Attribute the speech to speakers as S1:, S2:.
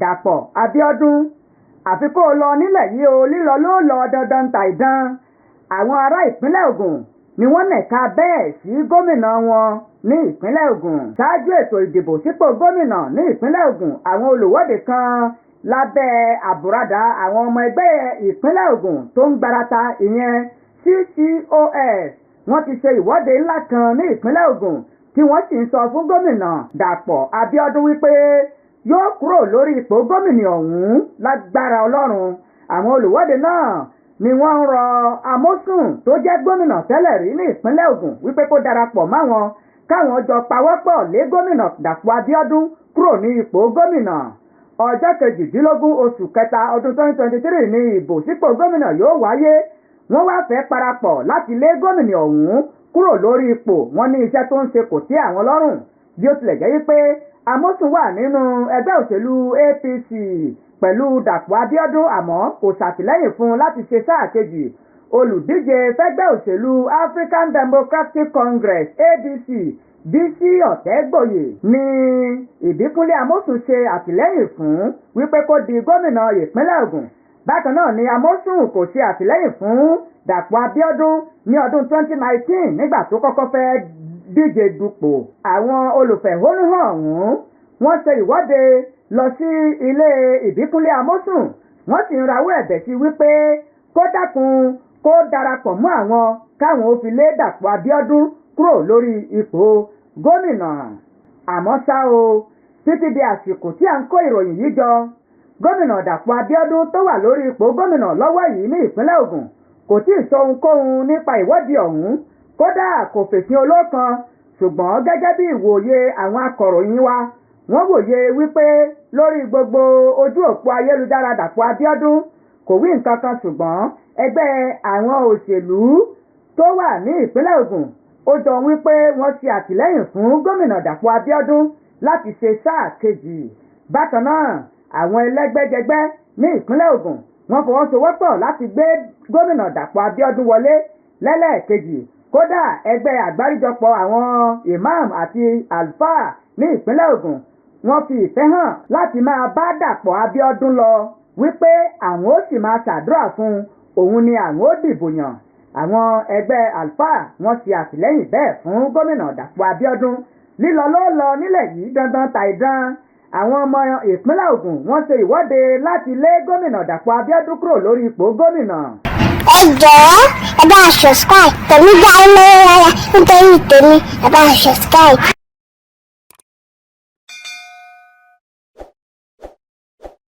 S1: Dàpọ̀ Abíọ́dún àfi kó o lọ nílẹ̀ yìí o, lílọ ló lọ dandan tàìdán. Àwọn ará ìpínlẹ̀ Ògùn ni wọ́n nẹ̀ka bẹ́ẹ̀ sí gómìnà wọn ní ìpínlẹ̀ Ògùn. Ṣáájú ètò ìdìbò sípò gómìnà ní ìpínlẹ̀ Ògùn, àwọn olùwọ́de kan lábẹ́ àbùradà àwọn ọmọ ẹgbẹ́ ìpínlẹ̀ Ògùn tó ń gbarata ìyẹn CCOS wọ́n ti ṣe ìwọ́de ńlá kan ní ìpínlẹ̀ Ògùn tí wọ́n sì ń sọ fún gómìnà Dàpọ̀ Abíọ́dún wípé yóò kúrò lórí ipò gómìnà ọ̀hún lágbára Ọlọ́run. Àwọn olùwọ́de náà ni wọ́n ń rọ Amósùn tó jẹ́ gómìnà tẹ́lẹ̀ rí ní ìpínlẹ̀ Ògùn wípé kó darapọ̀ máwọn káwọn jọ pawọ́pọ̀ lé gómìnà Dàpọ̀ Abíọ́dún kúrò ní ipò gómìnà. Ọjọ́ 18 oṣù kẹta ọdún 2023 ni ìbò sípò gómìnà yóò wáyé. Wọ́n wá fẹ́ parapọ̀ láti lé gómìnà ọ̀hún kúrò lórí ipò. Wọ́n ní iṣẹ́ tó ń ṣe kò tẹ́ àwọn lọ́rùn, bí ó tilẹ̀ jẹ́ wípé Amósùn wà nínú ẹgbẹ́ òṣèlú APC pẹ̀lú Dàpọ̀ Abíọ́dún àmọ́ kò ṣàtìlẹ́yìn fún un láti ṣe sáà kejì. Olùdíje fẹ́gbẹ́ òṣèlú African Democratic Congress ADC Bísí Ọ̀tẹ́gbòyè ní Ìbíkúnlé Amósùn ṣe àtìlẹ́yìn fún wípé kó di gómìnà ìpínlẹ̀ Ògùn. Bákan náà ni Amósùn kò ṣe àtìlẹ́yìn fún Dàpọ̀ Abíọ́dún ní ọdún 2019 nígbà tó kọ́kọ́ fẹ́ díje dupò. Àwọn olùfẹ̀hónúhàn ọ̀hún wọ́n ṣe ìwọ́de lọ sí ilé Ìbíkúnlé Amósùn, wọ́n sì ń rawọ́ ẹ̀bẹ̀ sí wípé kó dákun kó darapọ̀ mọ́ àwọn káwọn ó fi lé Dàpọ̀ Abíọ́dún kúrò lórí ipò gómìnà. Àmọ́ ṣá o, títí di àsìkò tí à ń kó ìròyìn yìí jọ, gómìnà Dàpọ̀ Abíọ́dún tó wà lórí ipò gómìnà lọ́wọ́ yìí ní ìpínlẹ̀ Ògùn kò tí ì sọ ohunkóhun nípa ìwọ́de ọ̀hún, kódà kò fèsì olókan. Ṣùgbọ́n gẹ́gẹ́ bí ìwòye àwọn akọ̀ròyìn wa, wọ́n wòye wípé lórí gbogbo ojú òpó ayélujára Dàpọ̀ Abíọ́dún kò wí nǹkan kan, ṣùgbọ́n ẹgbẹ́ àwọn òṣèlú tó wà ní ìpínlẹ̀ Ògùn ó jọ wípé wọ́n ṣe àtìlẹ́yìn fún gómìnà Dàpọ̀ Abíọ́dún láti ṣe sáà kejì. Bákan náà, àwọn ẹlẹ́gbẹ́jẹgbẹ́ ní ìpínlẹ̀ Ògùn wọ́n fọwọ́sowọ́pọ̀ láti gbé gómìnà Dàpọ̀ Abíọ́dún wọlé lẹ́lẹ́ẹ̀kejì. Kódà ẹgbẹ́ àgbáríjọpọ̀ àwọn imam àti àlùfáà ní ìpínlẹ̀ Ògùn wọ́n fi ìfẹ́ hàn láti máa bá Dàpọ̀ Abíọ́dún lọ wípé àwọn ó sì máa ṣàdúrà fún òun ni àwọn ó dìbò yàn. Àwọn ẹgbẹ́ àlùfáà wọ́n ṣe àtìlẹ́yìn bẹ́ẹ̀ fún gómìnà Dàpọ̀ Abíọ́dún. Lílọ ló lọ nílẹ̀ yìí dandan tàìdán. Àwọn ọmọ ìpínlẹ̀ Ògùn wọ́n ṣe ìwọ́de láti lé gómìnà Dàpọ̀ Abíọ́dún kúrò lórí ipò gómìnà.
S2: Ẹ jọ̀ọ́ ẹ bá subscribe tẹ̀mí gbá ẹ lọ́wọ́ rárá nítorí tèmi ẹ bá subscribe.